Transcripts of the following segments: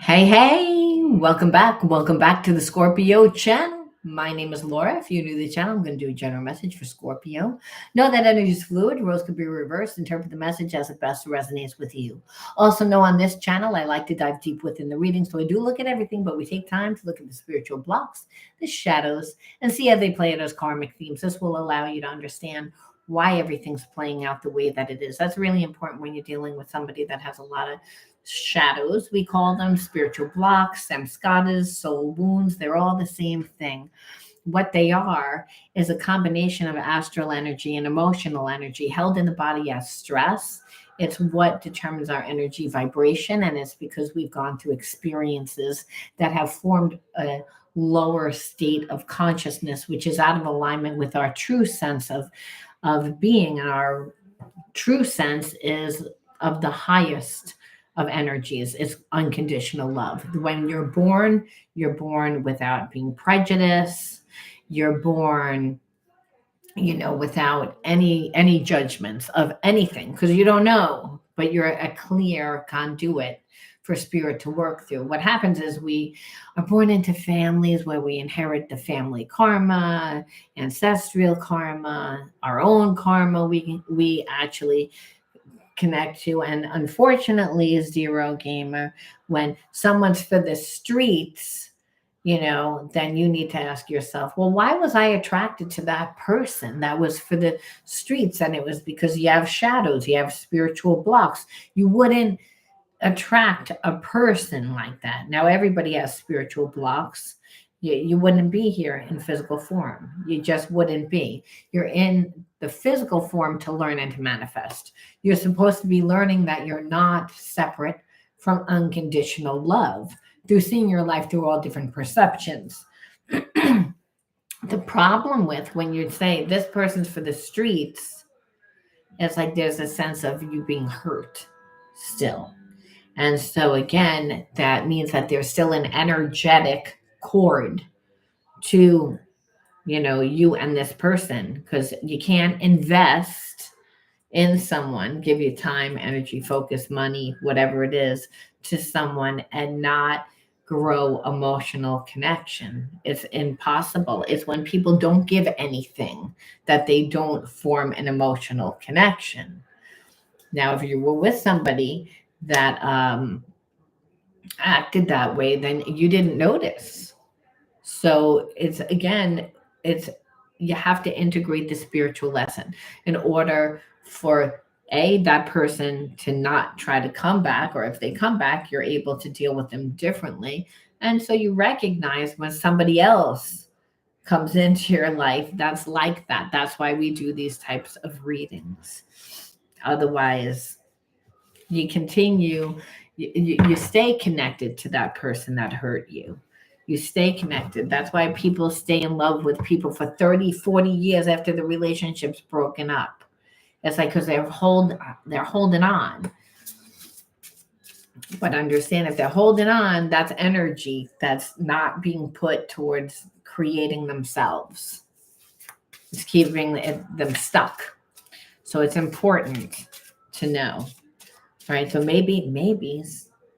Hey, welcome back. Welcome back to the Scorpio channel. My name is Laura. If you're new to the channel, I'm going to do a general message for Scorpio. Know that energy is fluid. Roles could be reversed. Interpret the message as it best resonates with you. Also know on this channel, I like to dive deep within the reading. So I do look at everything, but we take time to look at the spiritual blocks, the shadows, and see how they play out as karmic themes. This will allow you to understand why everything's playing out the way that it is. That's really important when you're dealing with somebody that has a lot of shadows. We call them spiritual blocks, samskaras, soul wounds. They're all the same thing. What they are is a combination of astral energy and emotional energy held in the body as stress. It's what determines our energy vibration, and it's because we've gone through experiences that have formed a lower state of consciousness, which is out of alignment with our true sense of being. And our true sense is of the highest of energies. It's unconditional love. When you're born without being prejudiced. You're born, without any judgments of anything, because you don't know, but you're a clear conduit for spirit to work through. What happens is we are born into families where we inherit the family karma, ancestral karma, our own karma. We actually connect to. And unfortunately, Zero Gamer, when someone's for the streets, then you need to ask yourself, well, why was I attracted to that person that was for the streets? And it was because you have shadows, you have spiritual blocks. You wouldn't attract a person like that. Now, everybody has spiritual blocks. You wouldn't be here in physical form. You just wouldn't be. You're in the physical form to learn and to manifest. You're supposed to be learning that you're not separate from unconditional love through seeing your life through all different perceptions. The problem with when you say this person's for the streets, it's like there's a sense of you being hurt still. And so again, that means that there's still an energetic cord to, you and this person, because you can't invest in someone, give you time, energy, focus, money, whatever it is, to someone and not grow emotional connection. It's impossible. It's when people don't give anything that they don't form an emotional connection. Now, if you were with somebody that acted that way, then you didn't notice. So it's you have to integrate the spiritual lesson in order for that person to not try to come back, or if they come back, you're able to deal with them differently. And so you recognize when somebody else comes into your life that's like that. That's why we do these types of readings. Otherwise, you continue, you stay connected to that person that hurt you. You stay connected. That's why people stay in love with people for 30, 40 years after the relationship's broken up. It's like because they're holding on. But understand, if they're holding on, that's energy that's not being put towards creating themselves. It's keeping them stuck. So it's important to know. All right, so maybe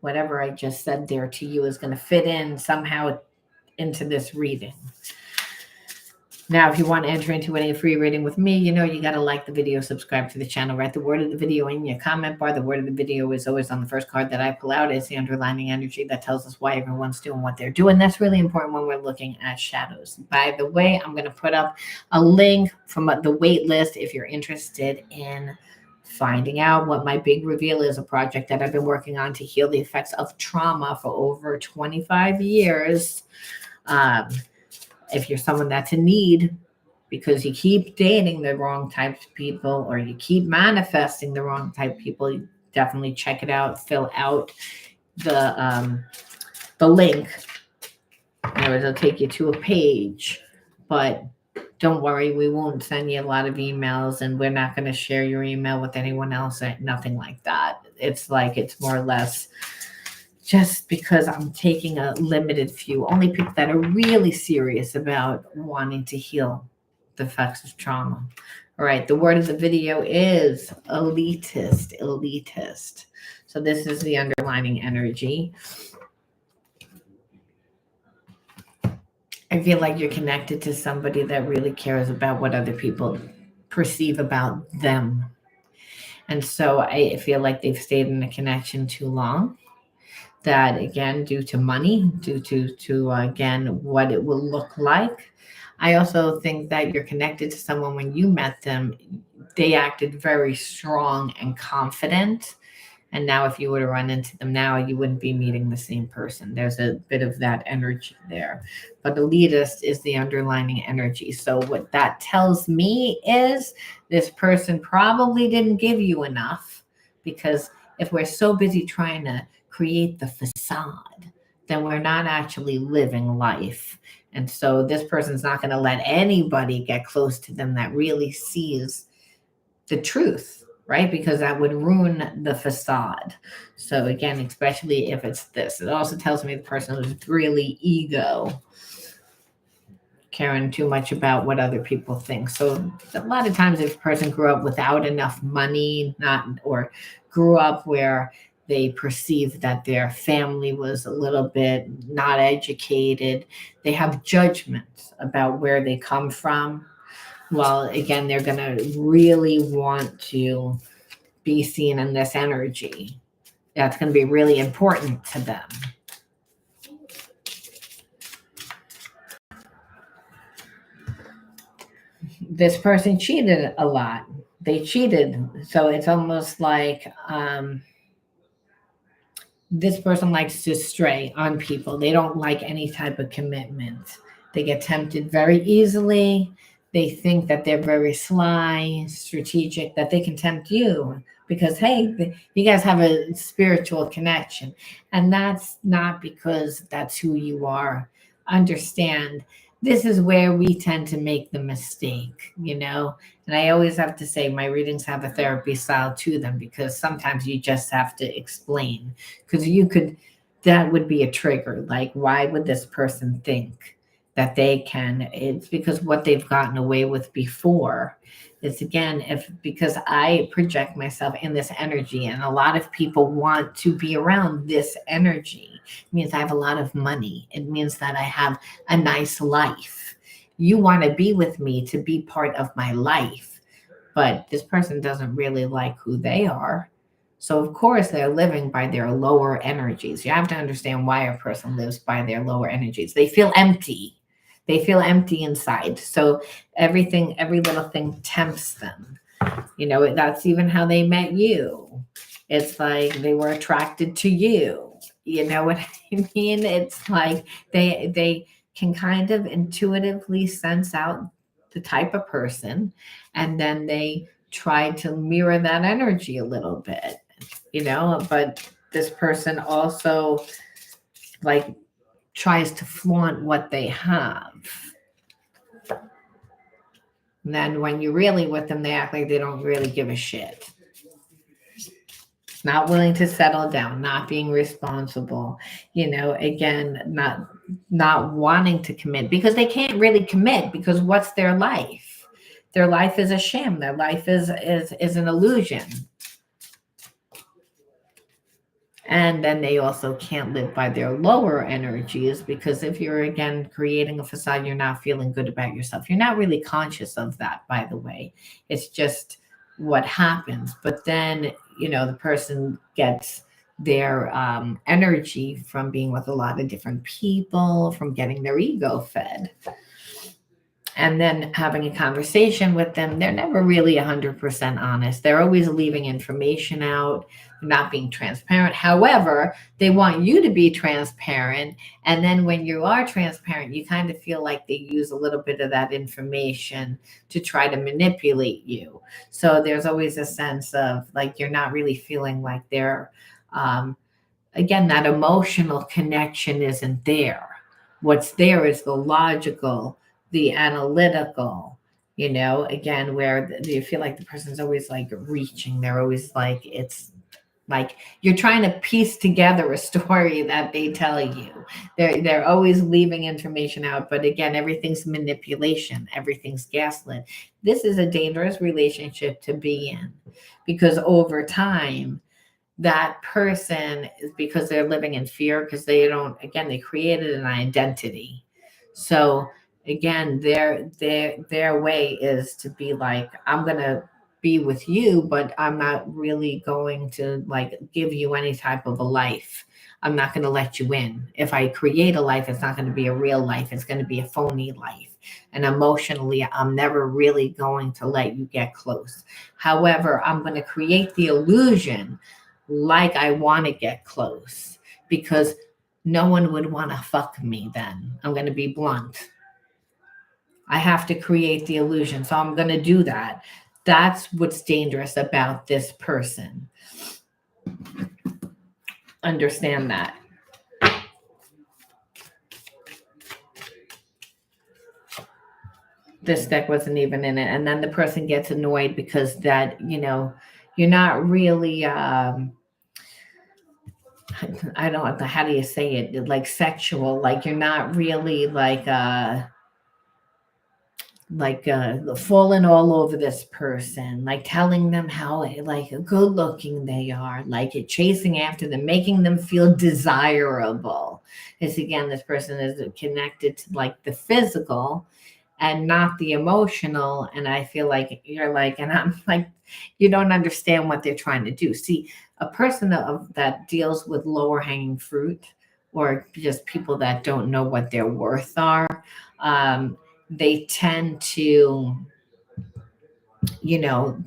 whatever I just said there to you is going to fit in somehow into this reading. Now, if you want to enter into any free reading with me, you got to like the video, subscribe to the channel, write the word of the video in your comment bar. The word of the video is always on the first card that I pull out. It's the underlining energy that tells us why everyone's doing what they're doing. That's really important when we're looking at shadows. By the way, I'm going to put up a link from the wait list if you're interested in finding out what my big reveal is, a project that I've been working on to heal the effects of trauma for over 25 years. If you're someone that's in need because you keep dating the wrong type of people, or you keep manifesting the wrong type of people, you definitely check it out. Fill out the link. It'll take you to a page, but don't worry, we won't send you a lot of emails, and we're not going to share your email with anyone else. Nothing like that. It's more or less just because I'm taking a limited few, only people that are really serious about wanting to heal the effects of trauma. All right, the word of the video is elitist. So this is the underlining energy. I feel like you're connected to somebody that really cares about what other people perceive about them. And so I feel like they've stayed in a connection too long. That again, due to money, due to again what it will look like. I also think that you're connected to someone when you met them, they acted very strong and confident. And now, if you were to run into them now, you wouldn't be meeting the same person. There's a bit of that energy there. But elitist is the underlining energy. So, what that tells me is this person probably didn't give you enough, because if we're so busy trying to create the facade, then we're not actually living life. And so, this person's not going to let anybody get close to them that really sees the truth, right? Because that would ruin the facade. So again, especially if it's this, it also tells me the person was really ego, caring too much about what other people think. So a lot of times, if a person grew up without enough money, not or grew up where they perceived that their family was a little bit not educated, they have judgments about where they come from. Well, again, they're going to really want to be seen in this energy. That's going to be really important to them. This person cheated a lot. They cheated. So it's almost like this person likes to stray on people. They don't like any type of commitment. They get tempted very easily. They think that they're very sly, strategic, that they can tempt you because, hey, you guys have a spiritual connection. And that's not because that's who you are. Understand, this is where we tend to make the mistake, you know? And I always have to say my readings have a therapy style to them, because sometimes you just have to explain, because that would be a trigger. Like, why would this person think that they can? It's because what they've gotten away with before. It's again, if because I project myself in this energy, and a lot of people want to be around this energy. It means I have a lot of money. It means that I have a nice life. You want to be with me to be part of my life, but this person doesn't really like who they are. So, of course, they're living by their lower energies. You have to understand why a person lives by their lower energies. They feel empty. They feel empty inside. So, every little thing tempts them. You know, that's even how they met you. It's like they were attracted to you. You know what I mean? It's like they can kind of intuitively sense out the type of person, and then they try to mirror that energy a little bit, you know. But this person also like tries to flaunt what they have. And then when you're really with them, they act like they don't really give a shit. Not willing to settle down, not being responsible, you know, again, not wanting to commit, because they can't really commit, because what's their life? Their life is a sham. Their life is an illusion. And then they also can't live by their lower energies, because if you're again creating a facade, you're not feeling good about yourself. You're not really conscious of that, by the way. It's just what happens. But then, you know, the person gets their energy from being with a lot of different people, from getting their ego fed. And then having a conversation with them, they're never really 100% honest. They're always leaving information out, not being transparent. However, they want you to be transparent. And then when you are transparent, you kind of feel like they use a little bit of that information to try to manipulate you. So there's always a sense of like you're not really feeling like they're, again, that emotional connection isn't there. What's there is the logical, the analytical, you know, again, where you feel like the person's always like reaching. They're always like, it's like you're trying to piece together a story that they tell you. They're always leaving information out. But again, everything's manipulation. Everything's gaslit. This is a dangerous relationship to be in, because over time, that person is, because they're living in fear, because they don't, again, they created an identity. So again, their way is to be like, I'm gonna be with you, but I'm not really going to like give you any type of a life. I'm not going to let you in. If I create a life, it's not going to be a real life. It's going to be a phony life. And emotionally, I'm never really going to let you get close. However, I'm going to create the illusion like I want to get close, because no one would want to fuck me then. I'm going to be blunt. I have to create the illusion. So I'm going to do that. That's what's dangerous about this person. Understand that. This deck wasn't even in it. And then the person gets annoyed because that, you're not really, I don't know, how do you say it? Like sexual, like you're not really falling all over this person, like telling them how like good looking they are, like it chasing after them, making them feel desirable. It's again, this person is connected to like the physical and not the emotional. And I feel like you're like, and I'm like, you don't understand what they're trying to do. See, a person that deals with lower hanging fruit, or just people that don't know what their worth are, they tend to, you know,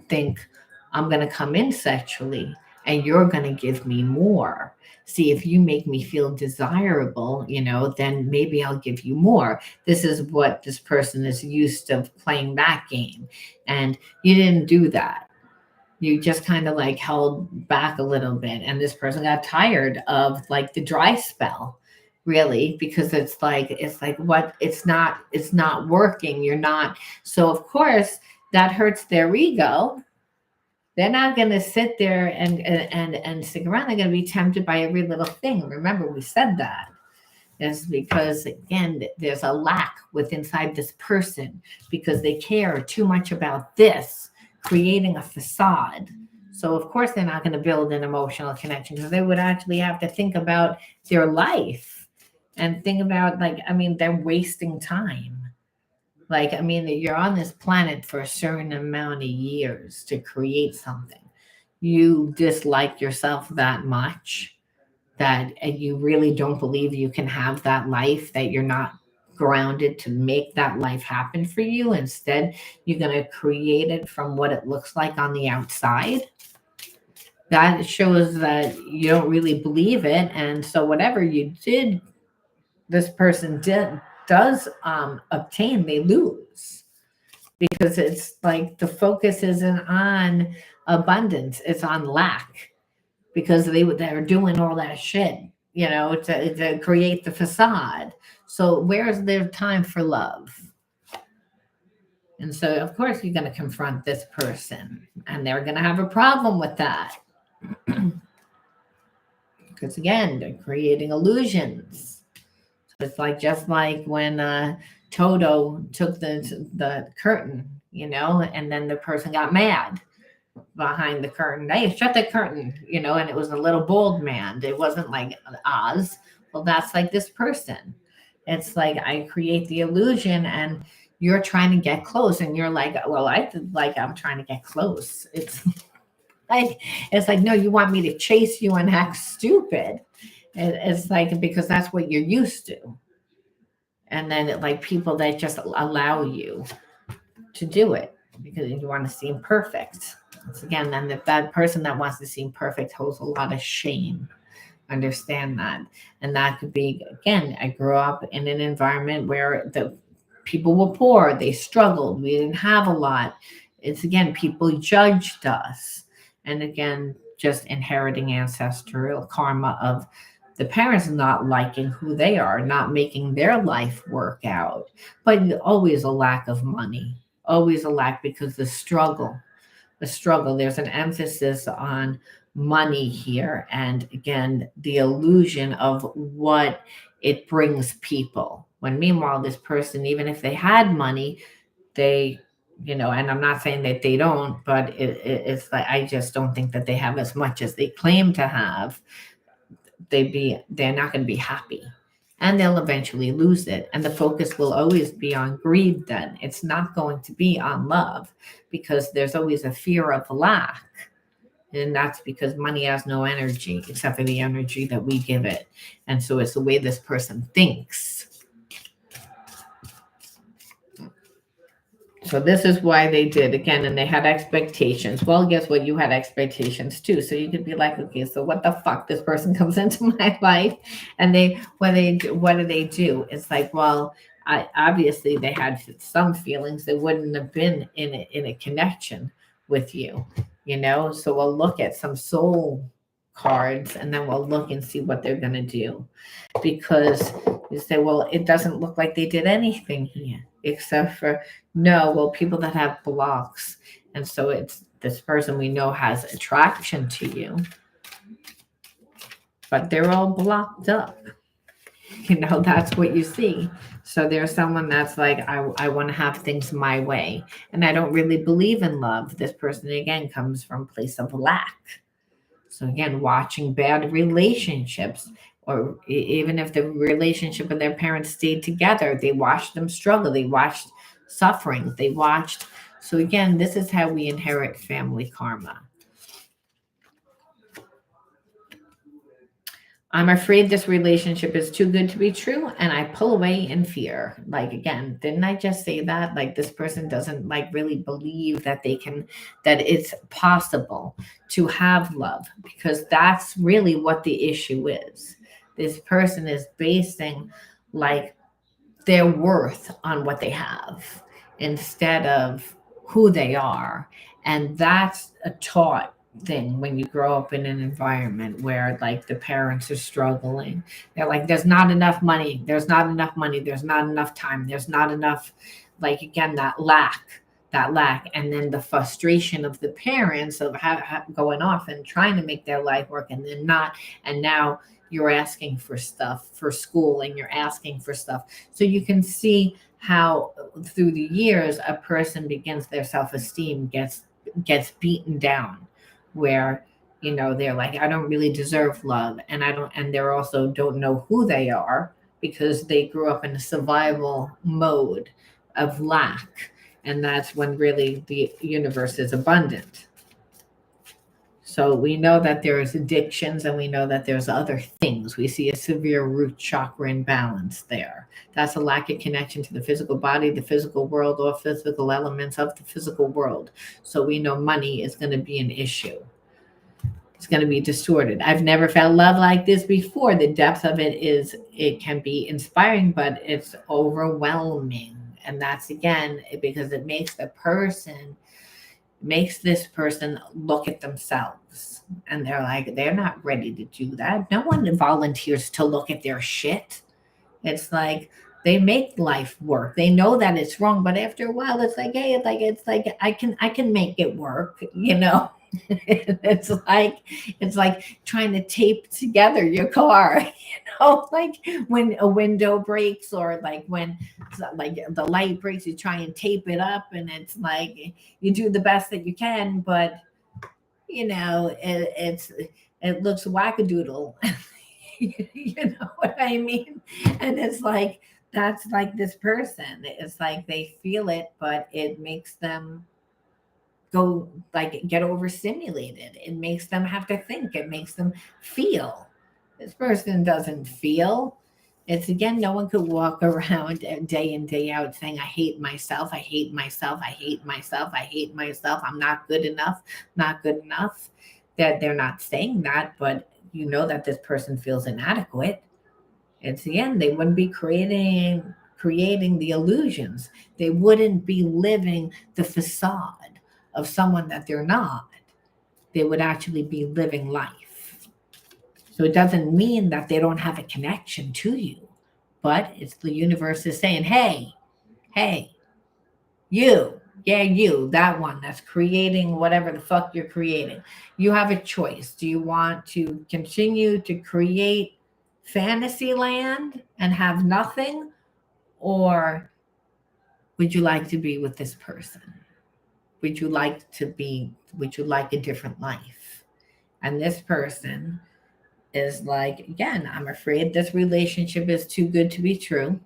think, I'm going to come in sexually and you're going to give me more. See, if you make me feel desirable, then maybe I'll give you more. This is what this person is used to playing that game. And you didn't do that. You just kind of like held back a little bit. And this person got tired of like the dry spell, really, because it's like what, it's not working. You're not. So of course that hurts their ego. They're not going to sit there and stick around. They're going to be tempted by every little thing. Remember, we said that. It's because, again, there's a lack within inside this person because they care too much about this, creating a facade. So, of course, they're not going to build an emotional connection, because they would actually have to think about their life and think about, like, I mean, they're wasting time. Like, I mean, you're on this planet for a certain amount of years to create something. You dislike yourself that much that, and you really don't believe you can have that life, that you're not grounded to make that life happen for you. Instead, you're going to create it from what it looks like on the outside. That shows that you don't really believe it. And so, whatever you did, this person does obtain, they lose, because it's like the focus isn't on abundance, it's on lack, because they're doing all that shit, to create the facade. So where's their time for love? And so of course you're going to confront this person, and they're going to have a problem with that. Because again, they're creating illusions. So it's like, just like when Toto took the curtain, and then the person got mad behind the curtain. Hey, shut the curtain, and it was a little bald man. It wasn't like Oz. Well, that's like this person. It's like I create the illusion, and you're trying to get close, and you're like, well, I'm trying to get close. It's like, no, you want me to chase you and act stupid. It's like, because that's what you're used to. And then like people that just allow you to do it because you want to seem perfect. Once again, then if that person that wants to seem perfect holds a lot of shame, understand that. And that could be, again, I grew up in an environment where the people were poor, they struggled, we didn't have a lot. It's again, people judged us. And again, just inheriting ancestral karma of the parents not liking who they are, not making their life work out. But always a lack of money, always a lack, because the struggle, there's an emphasis on money here. And again, the illusion of what it brings people. When meanwhile, this person, even if they had money, they, and I'm not saying that they don't, but it's like, I just don't think that they have as much as they claim to have. They're not going to be happy. and they'll eventually lose it. And the focus will always be on greed then. It's not going to be on love, because there's always a fear of lack. And that's because money has no energy except for the energy that we give it. And so it's the way this person thinks. So this is why they did again, and they had expectations. Well, guess what? You had expectations too. So you could be like, okay, so what the fuck? This person comes into my life, and what do they do? It's like, well, obviously they had some feelings. They wouldn't have been in a connection with you, So we'll look at some soul cards, and then we'll look and see what they're gonna do, because you say, well, it doesn't look like they did anything here except for no, well, people that have blocks. And so it's this person we know has attraction to you, but they're all blocked up. That's what you see. So there's someone that's like, I want to have things my way. And I don't really believe in love. This person, again, comes from a place of lack. So again, watching bad relationships, or even if the relationship and their parents stayed together, they watched them struggle. They watched suffering. They watched. So again, this is how we inherit family karma. I'm afraid this relationship is too good to be true, and I pull away in fear. Like, again, didn't I just say that? Like, this person doesn't really believe that that it's possible to have love, because that's really what the issue is. This person is basing like their worth on what they have instead of who they are. And that's a taught thing when you grow up in an environment where like the parents are struggling. They're like, there's not enough money, there's not enough money, there's not enough time, there's not enough, like, again, that lack, and then the frustration of the parents of going off and trying to make their life work, and then not. And now you're asking for stuff for school, and you're asking for stuff. So you can see how through the years a person begins, their self-esteem gets beaten down, where they're like, I don't really deserve love, and they're also don't know who they are, because they grew up in a survival mode of lack. And that's when really the universe is abundant. So we know that there's addictions, and we know that there's other things. We see a severe root chakra imbalance there. That's a lack of connection to the physical body, the physical world, or physical elements of the physical world. So we know money is going to be an issue. It's going to be distorted. I've never felt love like this before. The depth of it can be inspiring, but it's overwhelming. And that's, again, because it makes this person look at themselves, and they're like, they're not ready to do that. No one volunteers to look at their shit. It's like they make life work. They know that it's wrong, but after a while it's like, hey, it's like I can make it work. It's like trying to tape together your car, like when a window breaks, or like when like the light breaks, you try and tape it up, and it's like you do the best that you can, but it looks wackadoodle. You know what I mean? And it's like, that's like this person. It's like they feel it, but it makes them go, like, get overstimulated. It makes them have to think. It makes them feel. This person doesn't feel. It's, again, no one could walk around day in, day out saying, I hate myself, I hate myself, I hate myself, I hate myself, I'm not good enough, not good enough. That they're not saying that, but that this person feels inadequate. It's, again, they wouldn't be creating the illusions. They wouldn't be living the facade of someone that they're not. They would actually be living life. So it doesn't mean that they don't have a connection to you, but it's the universe is saying, hey, you, that one that's creating whatever the fuck you're creating. You have a choice. Do you want to continue to create fantasy land and have nothing, or would you like to be with this person? Would you like a different life? And this person is like, again, I'm afraid this relationship is too good to be true.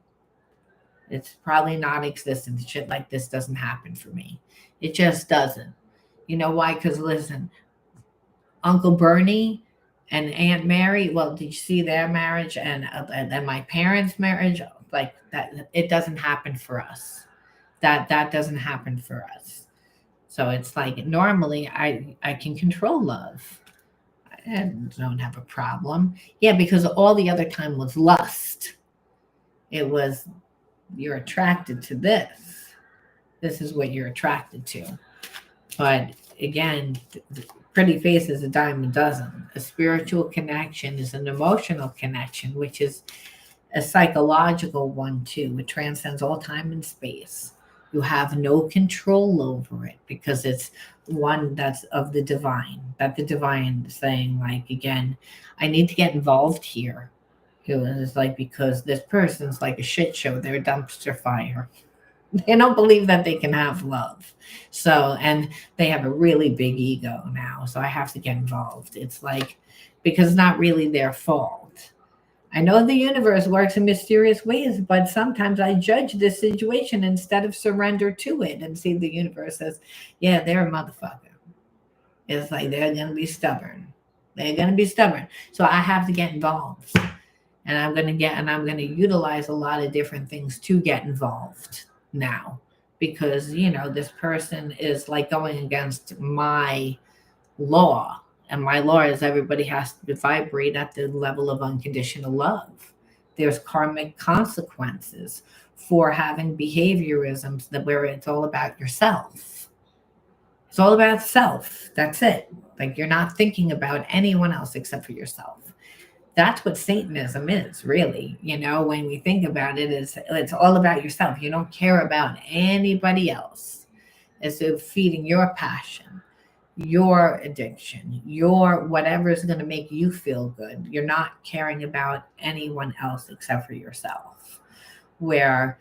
It's probably non-existent. Shit like this doesn't happen for me. It just doesn't. You know why? Because listen, Uncle Bernie and Aunt Mary. Well, did you see their marriage and my parents' marriage? Like that, it doesn't happen for us. That doesn't happen for us. So it's like normally I can control love. I don't have a problem. Yeah, because all the other time was lust. It was you're attracted to this. This is what you're attracted to. But again, pretty face is a dime a dozen. A spiritual connection is an emotional connection, which is a psychological one too. It transcends all time and space. You have no control over it because it's one that's of the divine. That the divine is saying, like, again, I need to get involved here. It was like because this person's like a shit show. They're a dumpster fire. They don't believe that they can have love. So, and they have a really big ego now. So I have to get involved. It's like, because it's not really their fault. I know the universe works in mysterious ways, but sometimes I judge this situation instead of surrender to it and see the universe says, yeah, they're a motherfucker. It's like they're going to be stubborn. They're going to be stubborn. So I have to get involved. And I'm going to utilize a lot of different things to get involved now. Because, this person is like going against my law. And my law is everybody has to vibrate at the level of unconditional love. There's karmic consequences for having behaviorisms where it's all about yourself. It's all about self. That's it. Like you're not thinking about anyone else except for yourself. That's what Satanism is, really. When we think about it, it's all about yourself. You don't care about anybody else. It's feeding your passion, your addiction, your whatever is going to make you feel good. You're not caring about anyone else except for yourself. Where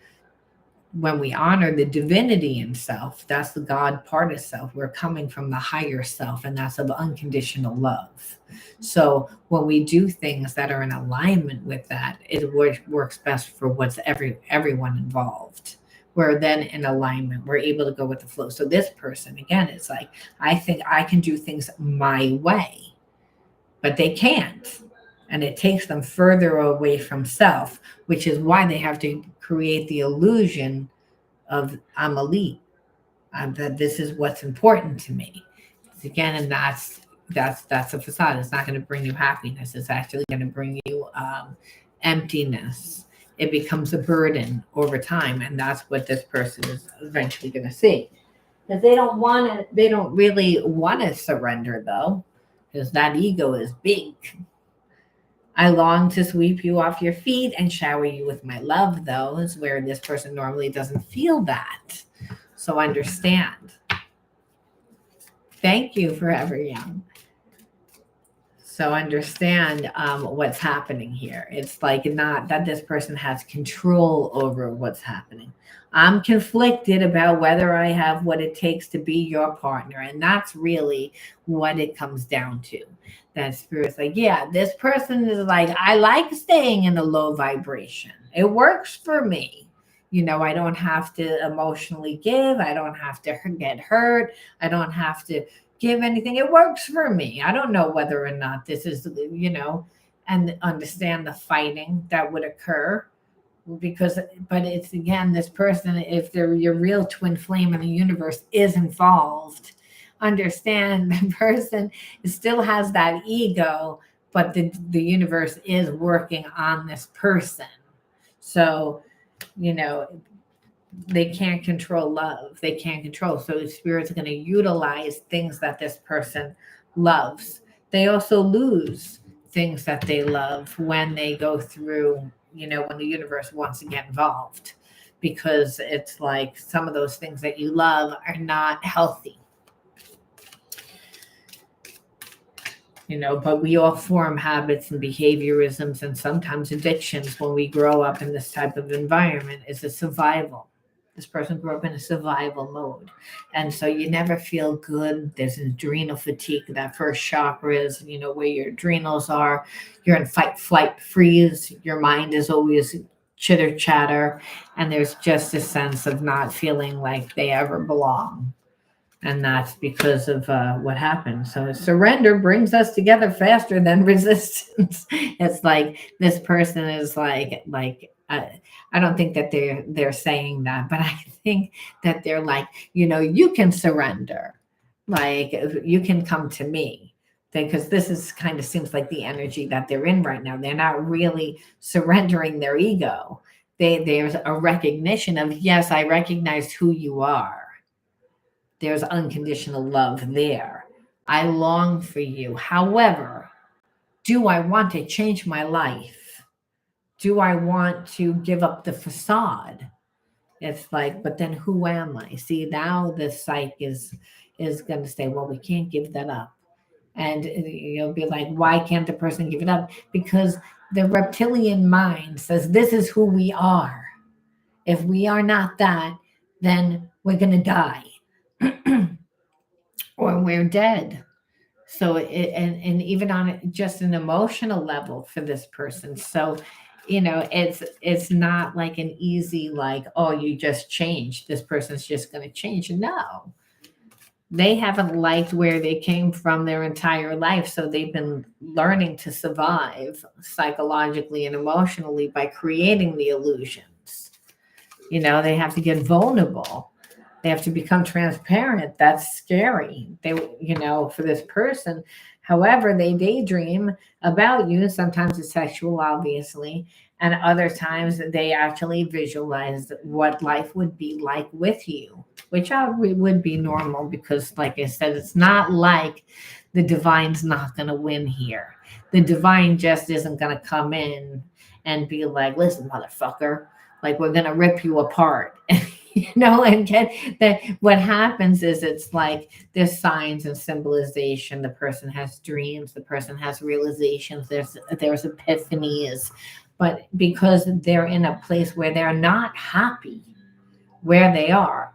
when we honor the divinity in self, that's the God part of self. We're coming from the higher self, and that's of unconditional love. So when we do things that are in alignment with that, it works best for what's everyone involved. We're then in alignment. We're able to go with the flow. So this person, again, it's like, I think I can do things my way, but they can't. And it takes them further away from self, which is why they have to create the illusion of I'm elite, that this is what's important to me. Again, and that's a facade. It's not going to bring you happiness. It's actually going to bring you emptiness. It becomes a burden over time, and that's what this person is eventually going to see. Because they don't really want to surrender, though, because that ego is big. I long to sweep you off your feet and shower you with my love, though, is where this person normally doesn't feel that. So understand. Thank you, Forever Young. So understand what's happening here. It's like not that this person has control over what's happening. I'm conflicted about whether I have what it takes to be your partner. And that's really what it comes down to. That spirit's like, yeah, this person is like, I like staying in a low vibration. It works for me. I don't have to emotionally give. I don't have to get hurt. I don't have to give anything. It works for me. I don't know whether or not this is, and understand the fighting that would occur but it's again, this person, if they're your real twin flame in the universe is involved, understand the person still has that ego, but the universe is working on this person. So, they can't control love. They can't control. So the spirit's going to utilize things that this person loves. They also lose things that they love when they go through, when the universe wants to get involved, because it's like some of those things that you love are not healthy. But we all form habits and behaviorisms and sometimes addictions when we grow up in this type of environment. It's a survival. This person grew up in a survival mode. And so you never feel good. There's adrenal fatigue. That first chakra is, where your adrenals are. You're in fight, flight, freeze. Your mind is always chitter chatter. And there's just a sense of not feeling like they ever belong. And that's because of what happened. So surrender brings us together faster than resistance. It's like this person is I don't think that they're saying that, but I think that they're like, you can surrender, like you can come to me, because this is kind of seems like the energy that they're in right now. They're not really surrendering their ego. There's a recognition of, yes, I recognize who you are. There's unconditional love there. I long for you. However, do I want to change my life? Do I want to give up the facade? It's like, but then who am I? See, now the psyche is going to say, well, we can't give that up. And you'll be like, why can't the person give it up? Because the reptilian mind says, this is who we are. If we are not that, then we're going to die. Or we're dead. So and even on just an emotional level for this person. So, it's not like an easy, like, oh, you just changed. This person's just going to change. No, they haven't liked where they came from their entire life. So they've been learning to survive psychologically and emotionally by creating the illusions. They have to get vulnerable. They have to become transparent. That's scary. For this person. However, they daydream about you. Sometimes it's sexual, obviously. And other times they actually visualize what life would be like with you, which would be normal because, like I said, it's not like the divine's not going to win here. The divine just isn't going to come in and be like, listen, motherfucker, like we're going to rip you apart. And get that what happens is it's like there's signs and symbolization. The person has dreams, the person has realizations, there's epiphanies, but because they're in a place where they're not happy where they are,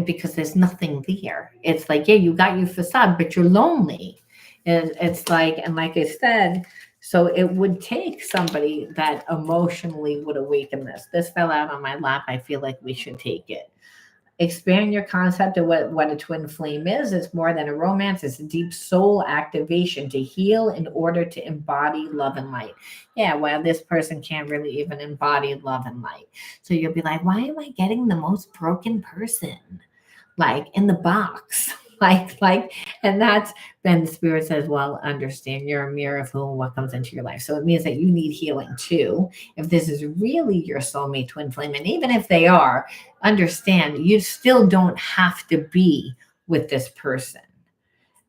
because there's nothing there. It's like, yeah, you got your facade, but you're lonely. And it's like, and like I said, so it would take somebody that emotionally would awaken this. This fell out on my lap. I feel like we should take it. Expand your concept of what a twin flame is. It's more than a romance. It's a deep soul activation to heal in order to embody love and light. Yeah, well, this person can't really even embody love and light. So you'll be like, why am I getting the most broken person? Like in the box. And that's then the spirit says, well, understand you're a mirror of who and what comes into your life. So it means that you need healing too. If this is really your soulmate twin flame, and even if they are, understand you still don't have to be with this person.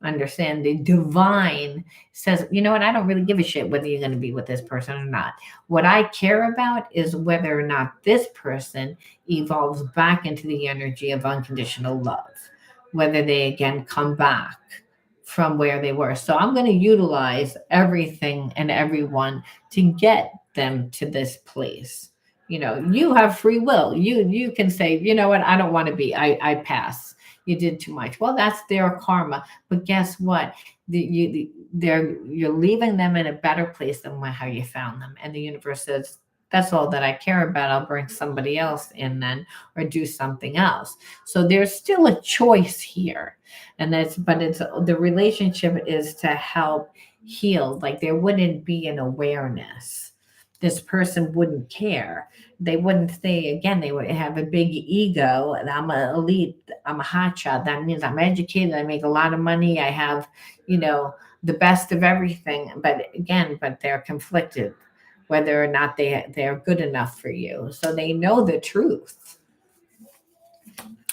Understand the divine says, you know what, I don't really give a shit whether you're going to be with this person or not. What I care about is whether or not this person evolves back into the energy of unconditional love, whether they again come back from where they were. So I'm going to utilize everything and everyone to get them to this place. You have free will. You can say, you know what, I don't want to be, I pass. You did too much. Well, that's their karma. But guess what? You're leaving them in a better place than how you found them. And the universe says, that's all that I care about. I'll bring somebody else in then, or do something else. So there's still a choice here. But the relationship is to help heal. Like there wouldn't be an awareness. This person wouldn't care. They wouldn't say, again, they would have a big ego. And I'm an elite. I'm a hotshot. That means I'm educated. I make a lot of money. I have, the best of everything. But they're conflicted whether or not they're good enough for you. So they know the truth.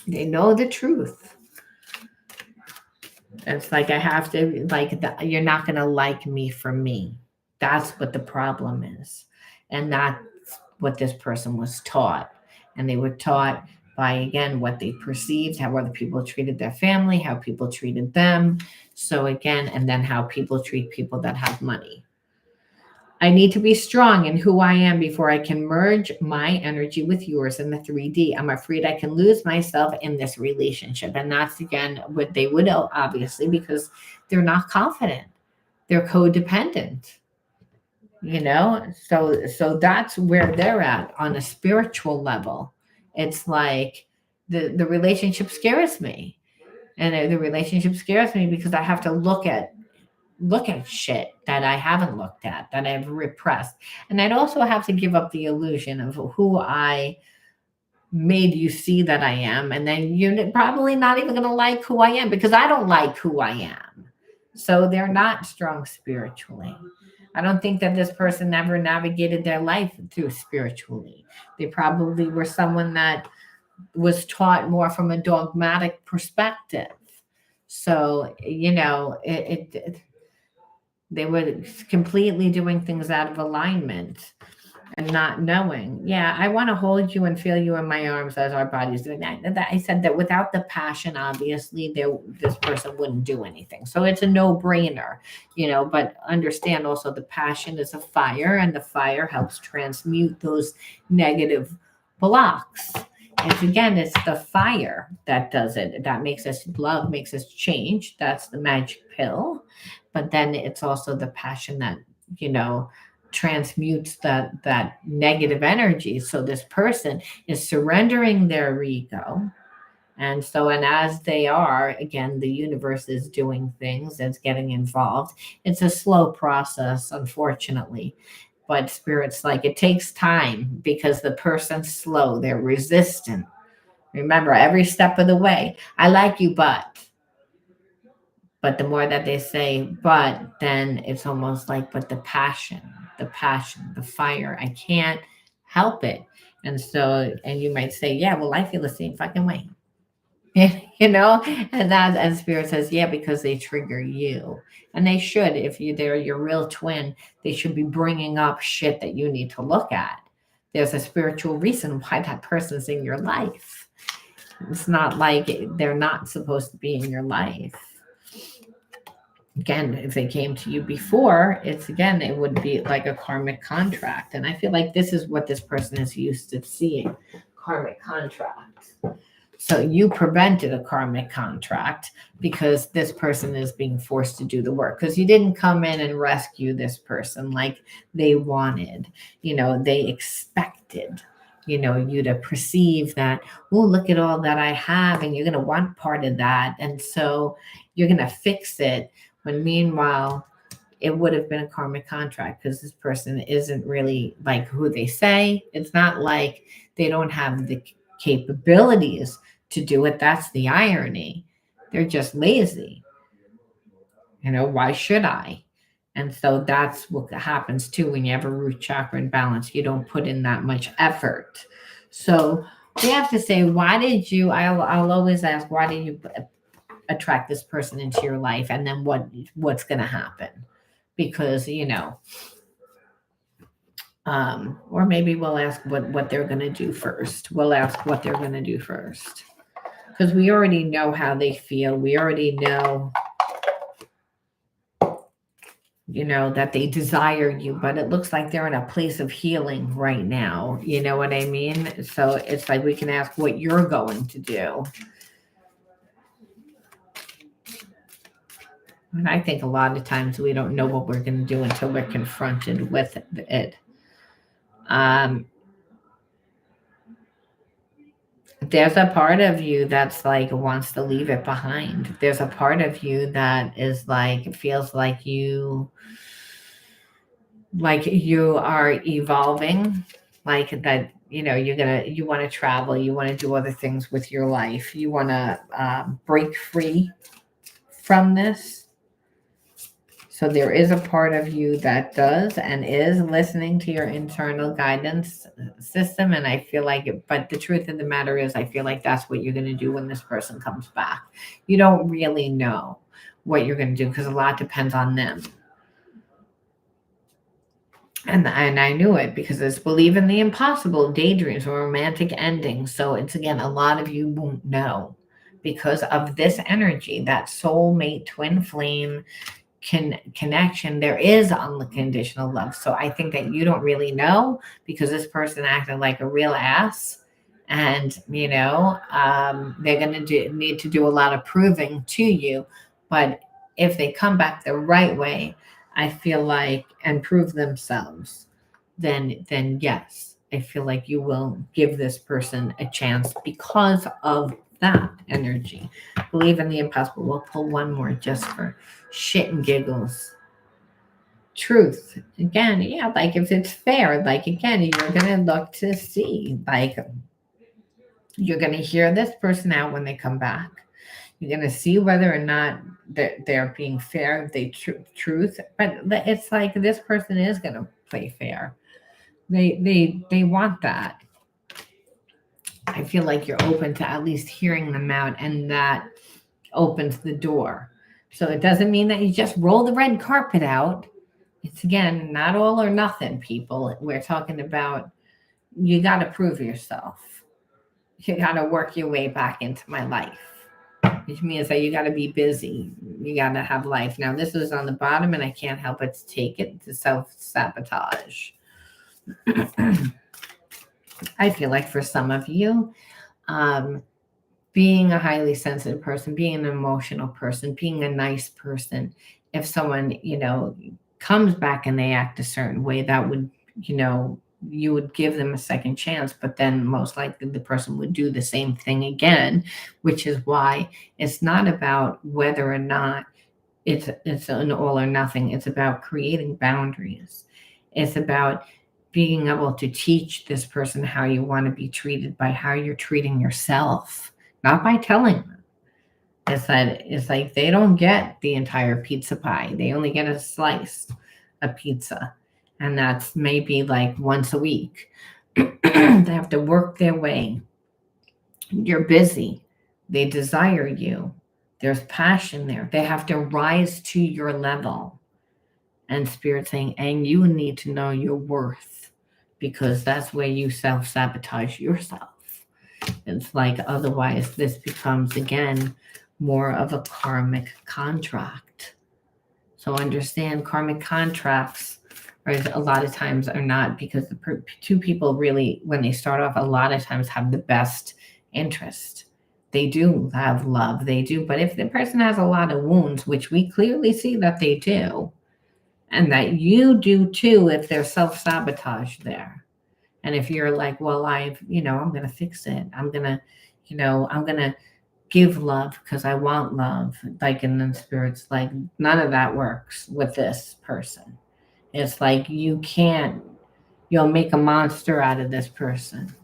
They know the truth. It's like, I have to, you're not going to like me for me. That's what the problem is. And that's what this person was taught. And they were taught by, again, what they perceived, how other people treated their family, how people treated them. So again, and then how people treat people that have money. I need to be strong in who I am before I can merge my energy with yours in the 3D. I'm afraid I can lose myself in this relationship. And that's again what they would obviously, because they're not confident. They're codependent. So that's where they're at on a spiritual level. It's like the relationship scares me, and the relationship scares me because I have to look at shit that I haven't looked at, that I've repressed. And I'd also have to give up the illusion of who I made you see that I am. And then you're probably not even going to like who I am, because I don't like who I am. So they're not strong spiritually. I don't think that this person ever navigated their life through spiritually. They probably were someone that was taught more from a dogmatic perspective. So, they were completely doing things out of alignment and not knowing. Yeah, I want to hold you and feel you in my arms as our bodies doing that. I said that without the passion, obviously, this person wouldn't do anything. So it's a no-brainer, but understand also the passion is a fire, and the fire helps transmute those negative blocks. It's the fire that does it. That makes us love, makes us change. That's the magic pill. But then it's also the passion that, you know, transmutes that negative energy. So this person is surrendering their ego. And as they are, again, the universe is doing things, it's getting involved. It's a slow process, unfortunately. But spirit's like, it takes time because the person's slow, they're resistant. Remember, every step of the way, I like you, but the more that they say, but then it's almost like, but the passion, the fire, I can't help it. And you might say, yeah, well, I feel the same fucking way. And spirit says, yeah, because they trigger you. And they should. If they're your real twin, they should be bringing up shit that you need to look at. There's a spiritual reason why that person's in your life. It's not like they're not supposed to be in your life. Again, if they came to you before, it would be like a karmic contract. And I feel like this is what this person is used to seeing, karmic contract. So you prevented a karmic contract because this person is being forced to do the work, because you didn't come in and rescue this person like they wanted. They expected, you to perceive that, oh, look at all that I have, and you're going to want part of that. And so you're going to fix it, when meanwhile, it would have been a karmic contract, because this person isn't really like who they say. It's not like they don't have the capabilities to do it. That's the irony. They're just lazy. Why should I? And so that's what happens too when you have a root chakra imbalance. You don't put in that much effort. So we have to say, why did you, I'll always ask, why did you attract this person into your life? And then what's going to happen? Because, or maybe we'll ask what they're going to do first. We'll ask what they're going to do first. Because we already know how they feel. We already know, that they desire you, but it looks like they're in a place of healing right now. You know what I mean? So it's like we can ask what you're going to do. And I think a lot of times we don't know what we're going to do until we're confronted with it. There's a part of you that's like wants to leave it behind. There's a part of you that is like, it feels like you are evolving, like that, you want to travel, you want to do other things with your life, you want to break free from this. So there is a part of you that does and is listening to your internal guidance system. And I feel like but the truth of the matter is, I feel like that's what you're going to do when this person comes back. You don't really know what you're going to do, because a lot depends on them. And I knew it, because it's believe in the impossible, daydreams, or romantic endings. So it's, again, a lot of you won't know because of this energy, that soulmate twin flame. connection, there is unconditional love. So I think that you don't really know, because this person acted like a real ass, and they're going to need to do a lot of proving to you. But if they come back the right way, I feel like, and prove themselves, then yes, I feel like you will give this person a chance because of that energy. Believe in the impossible. We'll pull one more just for shit and giggles. Truth. Again, yeah, like if it's fair, like again, you're gonna look to see, like you're gonna hear this person out when they come back. You're gonna see whether or not they're being fair, if they truth. But it's like this person is gonna play fair. They want that. I feel like you're open to at least hearing them out, and that opens the door. So it doesn't mean that you just roll the red carpet out. It's again not all or nothing, people. We're talking about, you got to prove yourself. You got to work your way back into my life, which means that you got to be busy. You got to have life. Now, this is on the bottom, and I can't help but to take it to self-sabotage. I feel like for some of you, being a highly sensitive person, being an emotional person, being a nice person, if someone, comes back and they act a certain way, that would, you would give them a second chance, but then most likely the person would do the same thing again, which is why it's not about whether or not it's an all or nothing. It's about creating boundaries. It's about being able to teach this person how you want to be treated by how you're treating yourself, not by telling them. It's like they don't get the entire pizza pie. They only get a slice of pizza. And that's maybe like once a week. They have to work their way. You're busy. They desire you. There's passion there. They have to rise to your level. And Spirit saying, and you need to know your worth, because that's where you self-sabotage yourself. It's like otherwise this becomes, again, more of a karmic contract. So understand, karmic contracts a lot of times are not, because the two people really, when they start off, a lot of times have the best interest. They do have love, they do. But if the person has a lot of wounds, which we clearly see that they do, and that you do too, if there's self-sabotage there. And if you're like, well, I'm going to fix it. I'm going to give love because I want love. Like in the Spirit's like, none of that works with this person. It's like, you'll make a monster out of this person.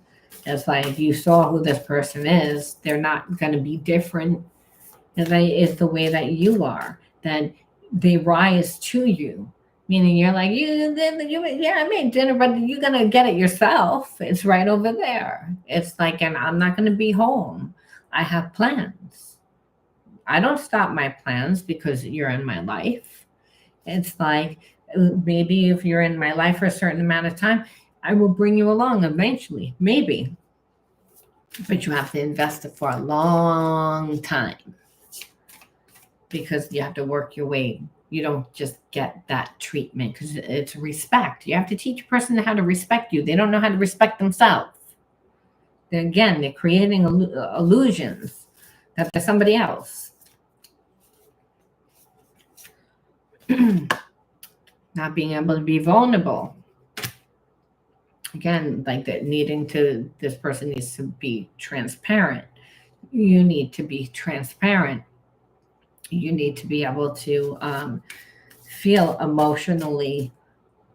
It's like, you saw who this person is. They're not going to be different. It's the way that you are, that they rise to you. Meaning you're like, I made dinner, but you're going to get it yourself. It's right over there. It's like, and I'm not going to be home. I have plans. I don't stop my plans because you're in my life. It's like, maybe if you're in my life for a certain amount of time, I will bring you along eventually, maybe. But you have to invest it for a long time, because you have to work your way. You don't just get that treatment, because it's respect. You have to teach a person how to respect you. They don't know how to respect themselves. They're creating illusions that they're somebody else. Not being able to be vulnerable. Again, like that, this person needs to be transparent. You need to be transparent. You need to be able to feel emotionally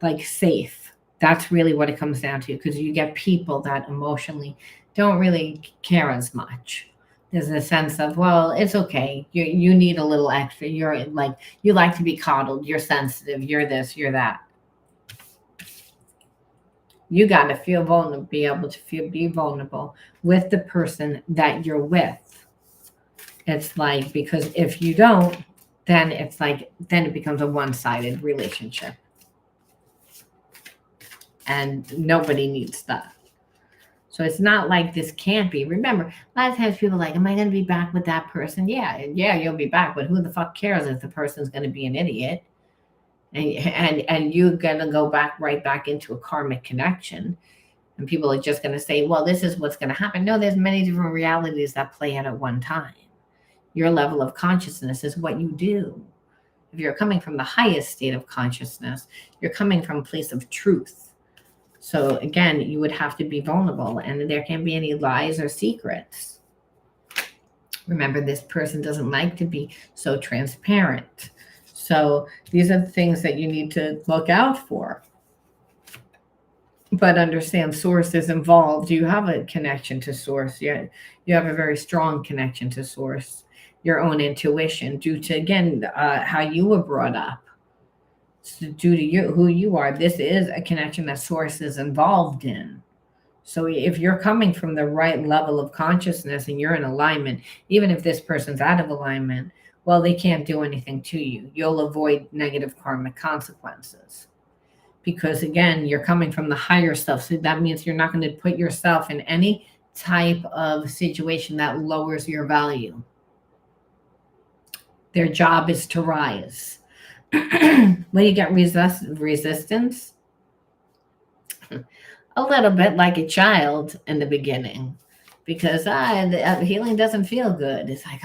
like safe. That's really what it comes down to, because you get people that emotionally don't really care as much. There's a sense of, well, it's okay. You need a little extra. You're like, you like to be coddled. You're sensitive. You're this, you're that. You got to feel vulnerable, be able to be vulnerable with the person that you're with. It's like, because if you don't, then it becomes a one-sided relationship. And nobody needs that. So it's not like this can't be. Remember, a lot of times people are like, am I going to be back with that person? Yeah, you'll be back. But who the fuck cares if the person's going to be an idiot? And you're going to go back right back into a karmic connection. And people are just going to say, well, this is what's going to happen. No, there's many different realities that play out at one time. Your level of consciousness is what you do. If you're coming from the highest state of consciousness, you're coming from a place of truth. So again, you would have to be vulnerable, and there can't be any lies or secrets. Remember, this person doesn't like to be so transparent. So these are the things that you need to look out for. But understand, source is involved. You have a connection to source. You have a very strong connection to source. Your own intuition, due to, again, how you were brought up. So due to who you are, this is a connection that source is involved in. So if you're coming from the right level of consciousness and you're in alignment, even if this person's out of alignment, well, they can't do anything to you. You'll avoid negative karmic consequences. Because again, you're coming from the higher self. So that means you're not going to put yourself in any type of situation that lowers your value. Their job is to rise. When you get resistance, a little bit like a child in the beginning, because the healing doesn't feel good. It's like,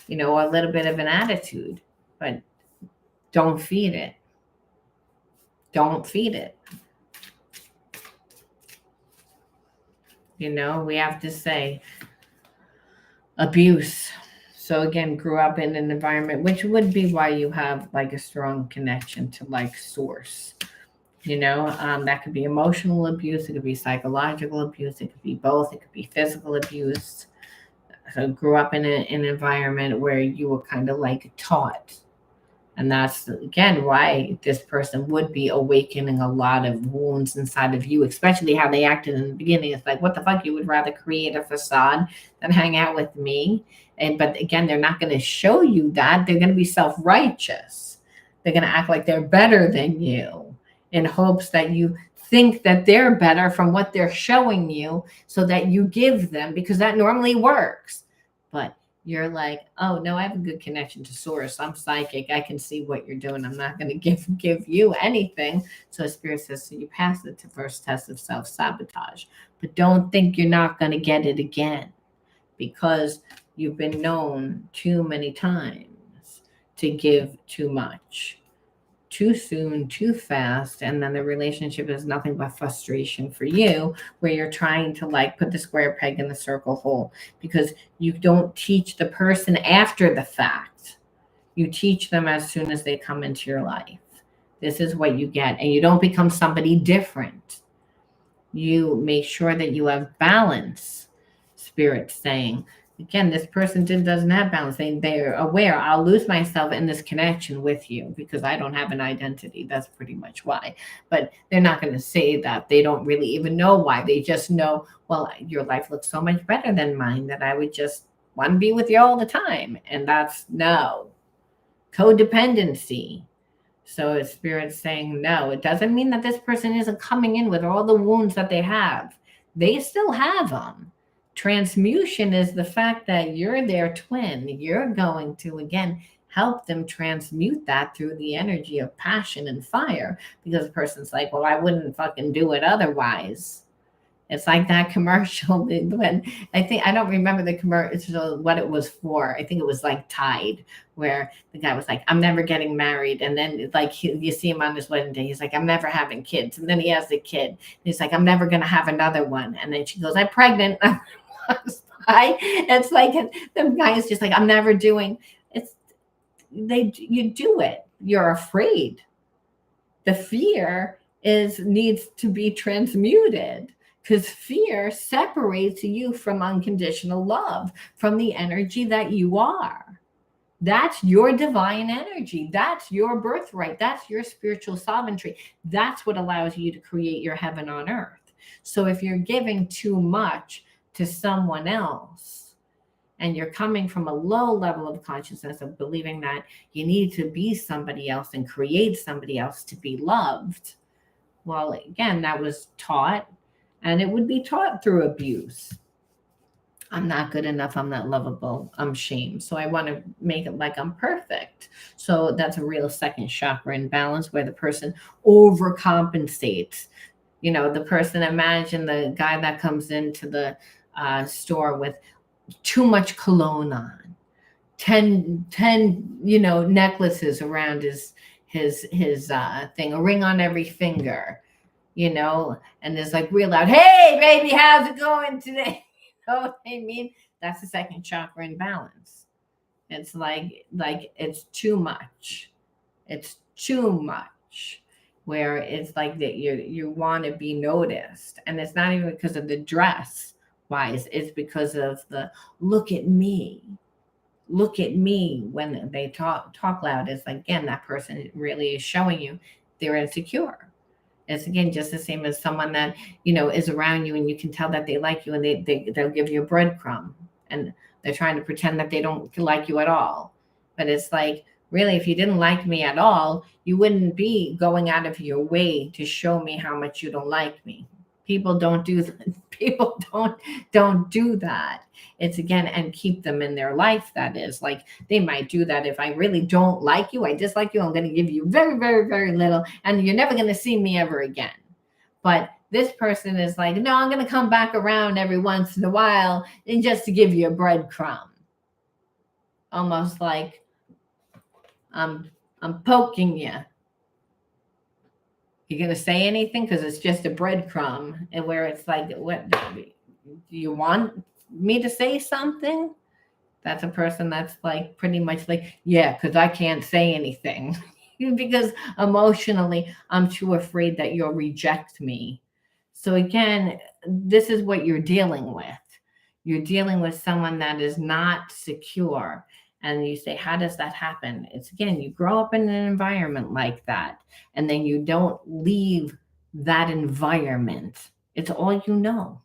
a little bit of an attitude, but don't feed it. Don't feed it. We have to say abuse. So again, grew up in an environment, which would be why you have like a strong connection to like source. That could be emotional abuse. It could be psychological abuse. It could be both. It could be physical abuse. So grew up in an environment where you were kind of like taught. And that's, again, why this person would be awakening a lot of wounds inside of you, especially how they acted in the beginning. It's like, what the fuck? You would rather create a facade than hang out with me. But again, they're not going to show you that. They're going to be self-righteous. They're going to act like they're better than you in hopes that you think that they're better from what they're showing you so that you give them, because that normally works. But you're like, oh, no, I have a good connection to source. I'm psychic. I can see what you're doing. I'm not going to give you anything. So Spirit says, so you pass the first test of self-sabotage. But don't think you're not going to get it again, because you've been known too many times to give too much, too soon, too fast, and then the relationship is nothing but frustration for you, where you're trying to like put the square peg in the circle hole, because you don't teach the person after the fact. You teach them as soon as they come into your life. This is what you get, and you don't become somebody different. You make sure that you have balance. Spirit saying, again, this person doesn't have balance. They're aware, I'll lose myself in this connection with you because I don't have an identity. That's pretty much why. But they're not going to say that. They don't really even know why. They just know, well, your life looks so much better than mine that I would just want to be with you all the time. And that's no. Codependency. So Spirit's saying no. It doesn't mean that this person isn't coming in with all the wounds that they have. They still have them. Transmutation is the fact that you're their twin. You're going to, again, help them transmute that through the energy of passion and fire, because the person's like, well, I wouldn't fucking do it otherwise. It's like that commercial when I don't remember the commercial, what it was for. I think it was like Tide, where the guy was like, I'm never getting married. And then like you see him on his wedding day. He's like, I'm never having kids. And then he has a kid. And he's like, I'm never going to have another one. And then she goes, I'm pregnant. It's like the guy is just like, I'm never doing you do it. You're afraid. The fear needs to be transmuted, because fear separates you from unconditional love, from the energy that you are. That's your divine energy. That's your birthright. That's your spiritual sovereignty. That's what allows you to create your heaven on earth. So if you're giving too much to someone else, and you're coming from a low level of consciousness of believing that you need to be somebody else and create somebody else to be loved, well, again, that was taught. And it would be taught through abuse. I'm not good enough. I'm not lovable. I'm shamed. So I want to make it like I'm perfect. So that's a real second chakra imbalance where the person overcompensates. The person, imagine the guy that comes into the store with too much cologne on, 10 necklaces around his thing, a ring on every finger, and there's like real loud, hey baby, how's it going today? You know what I mean? That's the second chakra imbalance. It's like it's too much. It's too much. Where it's like that you want to be noticed. And it's not even because of the dress wise, it's because of the look at me. Look at me. When they talk loud, it's like, again, that person really is showing you they're insecure. It's again just the same as someone that is around you and you can tell that they like you, and they'll give you a breadcrumb, and they're trying to pretend that they don't like you at all. But it's like, really, if you didn't like me at all, you wouldn't be going out of your way to show me how much you don't like me. People don't do that. People don't do that. It's again, and keep them in their life. That is like, they might do that. If I really don't like you, I dislike you, I'm going to give you very, very, very little, and you're never going to see me ever again. But this person is like, no, I'm going to come back around every once in a while, and just to give you a breadcrumb. Almost like I'm poking you. You're going to say anything because it's just a breadcrumb, and where it's like, what do you want me to say something? That's a person that's like pretty much like, yeah, because I can't say anything because emotionally I'm too afraid that you'll reject me. So again, this is what you're dealing with. You're dealing with someone that is not secure. And you say, how does that happen? It's again, you grow up in an environment like that, and then you don't leave that environment. It's all you know.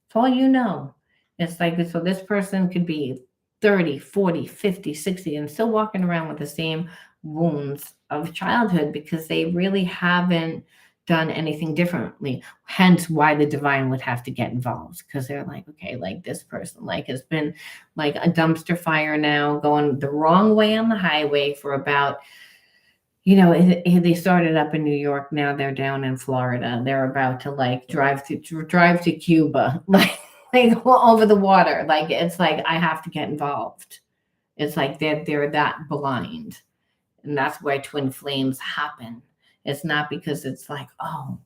It's all you know. It's like, so this person could be 30, 40, 50, 60, and still walking around with the same wounds of childhood because they really haven't done anything differently. Hence why the divine would have to get involved, because they're like, okay, like this person like has been like a dumpster fire now, going the wrong way on the highway for about, they started up in New York, now they're down in Florida. They're about to like drive to Cuba, like over the water. Like, it's like, I have to get involved. It's like they're that blind. And that's why twin flames happen. It's not because it's like, oh,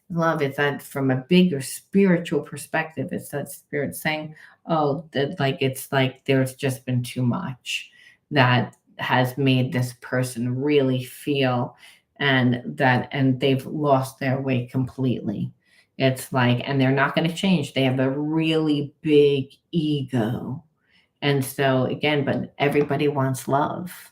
love. It's that from a bigger spiritual perspective. It's that spirit saying, oh, that like, it's like there's just been too much that has made this person really feel, and they've lost their way completely. It's like, and they're not going to change. They have a really big ego. And so again, but everybody wants love.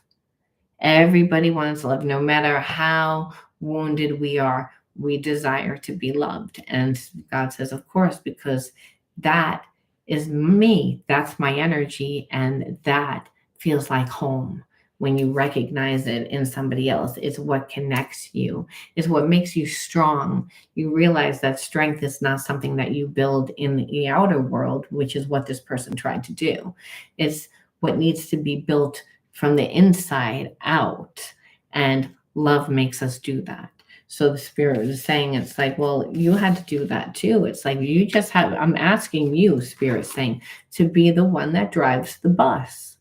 Everybody wants love, no matter how wounded we are. We desire to be loved. And God says, of course, because that is me. That's my energy. And that feels like home. When you recognize it in somebody else, it's what connects you, it's what makes you strong. You realize that strength is not something that you build in the outer world, which is what this person tried to do. It's what needs to be built from the inside out. And love makes us do that. So the spirit is saying, it's like, well, you had to do that too. It's like, you just have, I'm asking you, spirit saying, to be the one that drives the bus.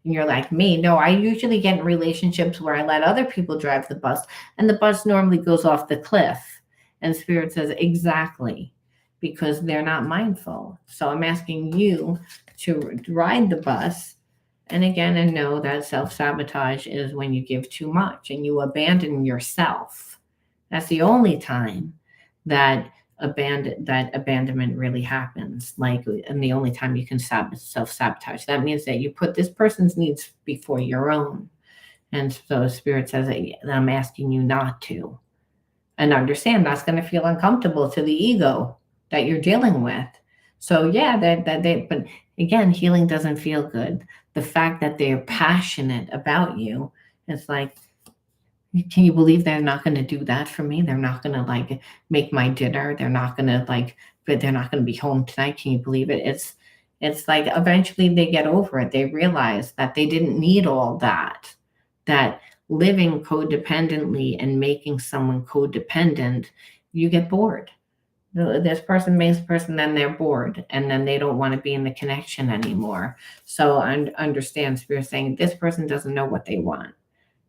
And you're like, me? No, I usually get in relationships where I let other people drive the bus, and the bus normally goes off the cliff. And spirit says, exactly, because they're not mindful. So I'm asking you to ride the bus. And again, and know that self-sabotage is when you give too much and you abandon yourself. That's the only time that abandonment really happens. Like, and the only time you can self-sabotage. That means that you put this person's needs before your own. And so Spirit says that I'm asking you not to. And understand that's going to feel uncomfortable to the ego that you're dealing with. So yeah, but again, healing doesn't feel good. The fact that they're passionate about you, it's like, Can you believe they're not going to do that for me? They're not going to like make my dinner. They're not going to like, but they're not going to be home tonight. Can you believe it? It's like eventually they get over it. They realize that they didn't need all that, that living codependently and making someone codependent, you get bored. This person makes a person, then they're bored, and then they don't want to be in the connection anymore. So I understand Spirit saying this person doesn't know what they want.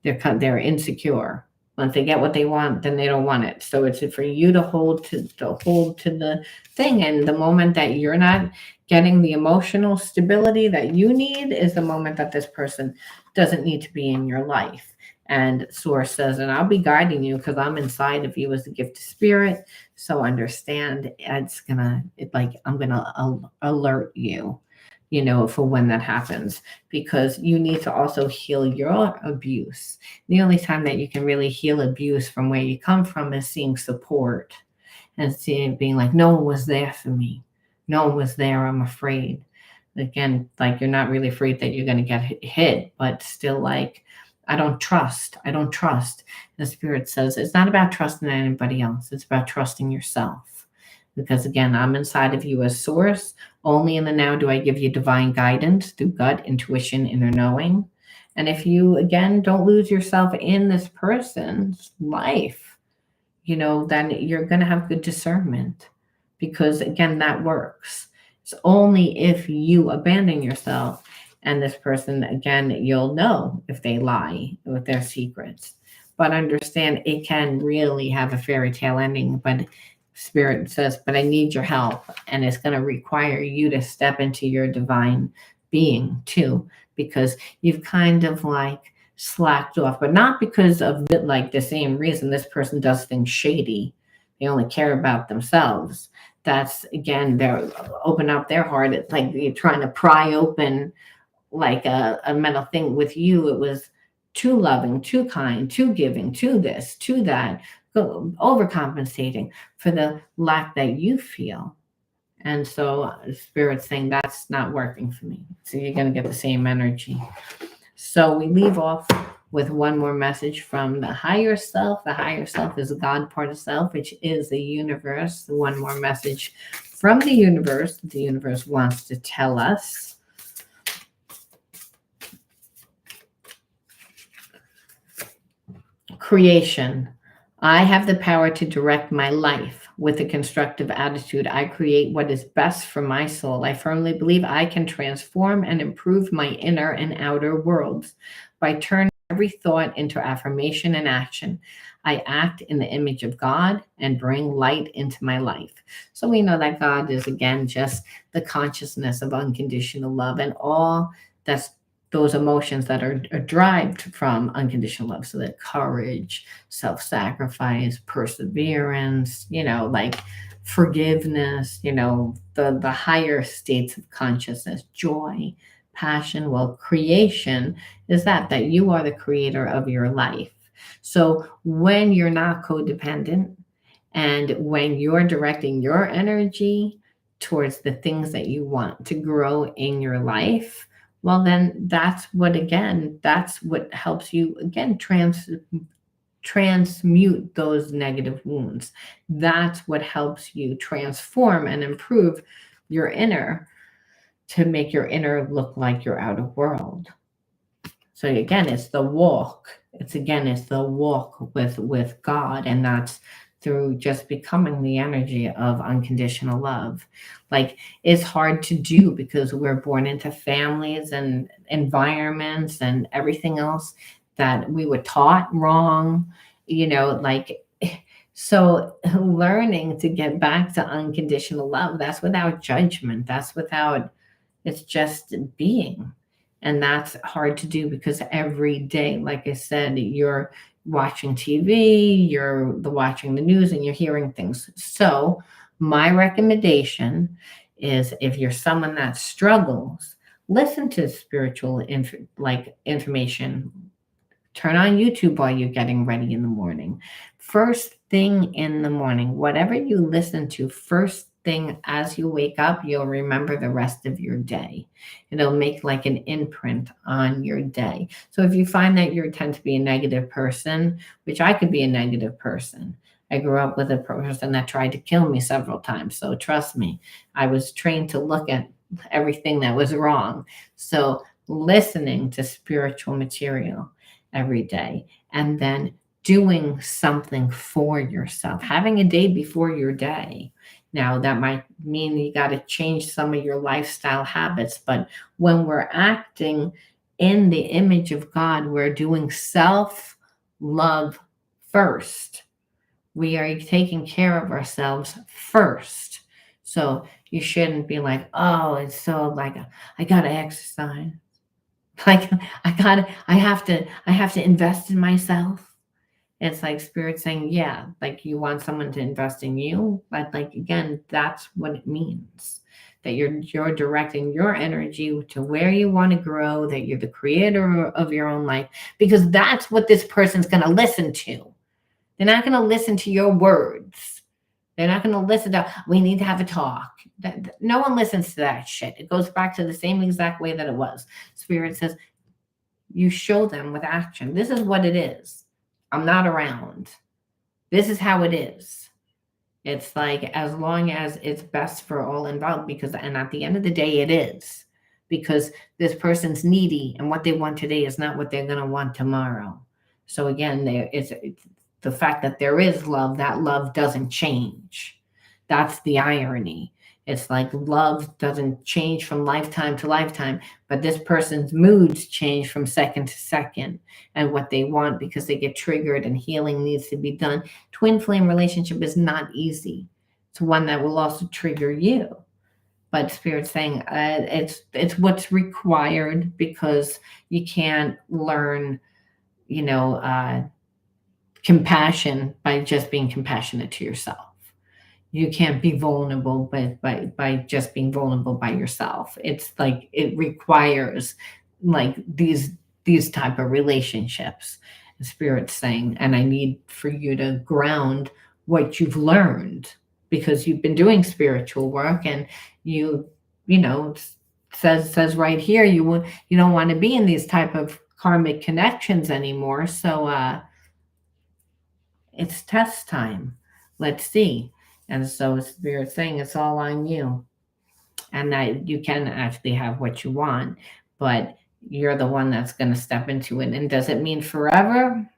They're insecure. Once they get what they want, then they don't want it. So it's for you to hold to the thing. And the moment that you're not getting the emotional stability that you need is the moment that this person doesn't need to be in your life. And Source says, and I'll be guiding you because I'm inside of you as a gift of spirit. So understand I'm gonna alert you, for when that happens, because you need to also heal your abuse. The only time that you can really heal abuse from where you come from is seeing support and seeing being like, no one was there for me. No one was there. I'm afraid. Again, like you're not really afraid that you're going to get hit, but still like, I don't trust. I don't trust. The Spirit says it's not about trusting anybody else. It's about trusting yourself. Because again, I'm inside of you as Source. Only in the now do I give you divine guidance through gut, intuition, inner knowing. And if you, again, don't lose yourself in this person's life, then you're going to have good discernment. Because again, that works. It's only if you abandon yourself and this person, again, you'll know if they lie with their secrets. But understand it can really have a fairy tale ending. But Spirit says, but I need your help. And it's going to require you to step into your divine being too, because you've kind of like slacked off, but not because of like the same reason this person does things shady. They only care about themselves. That's again, they're open up their heart. It's like you're trying to pry open like a metal thing. With you, it was too loving, too kind, too giving, too this, too that, overcompensating for the lack that you feel. And so Spirit's saying that's not working for me. So you're going to get the same energy. So we leave off with one more message from the higher self. The higher self is a God part of self, which is the universe. One more message from the universe. The universe wants to tell us. Creation. I have the power to direct my life. With a constructive attitude, I create what is best for my soul. I firmly believe I can transform and improve my inner and outer worlds by turning every thought into affirmation and action. I act in the image of God and bring light into my life. So we know that God is, again, just the consciousness of unconditional love and all that's those emotions that are derived from unconditional love. So that courage, self-sacrifice, perseverance, like forgiveness, the higher states of consciousness, joy, passion. Well, creation is that you are the creator of your life. So when you're not codependent and when you're directing your energy towards the things that you want to grow in your life, well, then that's what helps you, again, transmute those negative wounds. That's what helps you transform and improve your inner to make your inner look like your outer world. So again, it's the walk. It's the walk with God, and that's through just becoming the energy of unconditional love. Like, it's hard to do because we're born into families and environments and everything else that we were taught wrong, so learning to get back to unconditional love, that's without judgment. It's just being. And that's hard to do because every day, like I said, you're watching TV, you're watching the news, and you're hearing things. So my recommendation is, if you're someone that struggles, listen to spiritual information. Turn on YouTube while you're getting ready in the morning. First thing in the morning, whatever you listen to first thing as you wake up, you'll remember the rest of your day. It'll make like an imprint on your day. So if you find that you tend to be a negative person, which I could be a negative person, I grew up with a person that tried to kill me several times. So trust me, I was trained to look at everything that was wrong. So listening to spiritual material every day and then doing something for yourself, having a day before your day. Now, that might mean you got to change some of your lifestyle habits, but when we're acting in the image of God, we're doing self love first. We are taking care of ourselves first. So you shouldn't be like, oh, it's so like I gotta exercise. Like I have to invest in myself. It's like spirit saying, yeah, like you want someone to invest in you, but like again, that's what it means. That you're directing your energy to where you want to grow, that you're the creator of your own life, because that's what this person's gonna listen to. They're not gonna listen to your words. They're not going to listen to, we need to have a talk. No one listens to that shit. It goes back to the same exact way that it was. Spirit says, you show them with action. This is what it is. I'm not around. This is how it is. It's like, as long as it's best for all involved, because, and at the end of the day, it is. Because this person's needy, and what they want today is not what they're going to want tomorrow. So again, it's the fact that there is love, that love doesn't change. That's the irony. It's like love doesn't change from lifetime to lifetime, but this person's moods change from second to second and what they want because they get triggered and healing needs to be done. Twin flame relationship is not easy. It's one that will also trigger you. But Spirit's saying it's what's required, because you can't learn, compassion by just being compassionate to yourself. You can't be vulnerable by just being vulnerable by yourself. It's like it requires like these type of relationships. The Spirit's saying, and I need for you to ground what you've learned, because you've been doing spiritual work, and you says right here you don't want to be in these type of karmic connections anymore. So it's test time. Let's see. And so Spirit's saying it's all on you, and that you can actually have what you want, but you're the one that's going to step into it. And does it mean forever?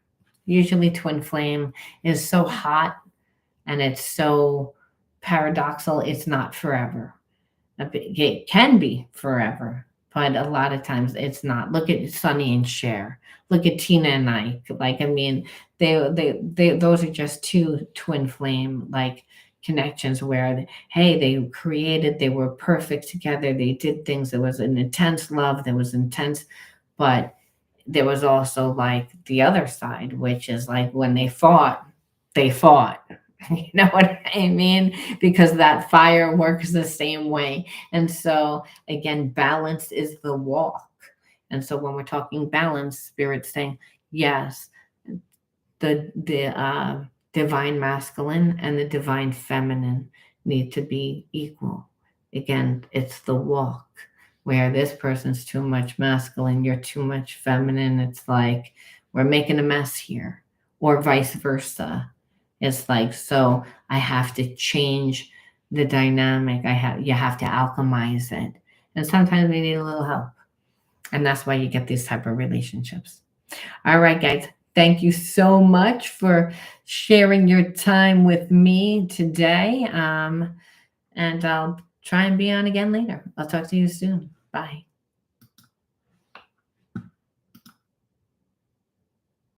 Usually twin flame is so hot and it's so paradoxical. It's not forever. It can be forever, but a lot of times it's not. Look at Sunny and Cher. Look at Tina and Ike. Like, I mean, they those are just two twin flame like connections where, hey, they were perfect together. They did things. There was an intense love. There was intense, but there was also like the other side, which is like when they fought, they fought. You know what I mean? Because that fire works the same way. And so again, balance is the walk. And so when we're talking balance, Spirit's saying, yes, the divine masculine and the divine feminine need to be equal. Again, it's the walk where this person's too much masculine, you're too much feminine. It's like we're making a mess here, or vice versa. It's like, so I have to change the dynamic. You have to alchemize it. And sometimes we need a little help. And that's why you get these type of relationships. All right, guys. Thank you so much for sharing your time with me today. And I'll try and be on again later. I'll talk to you soon. Bye.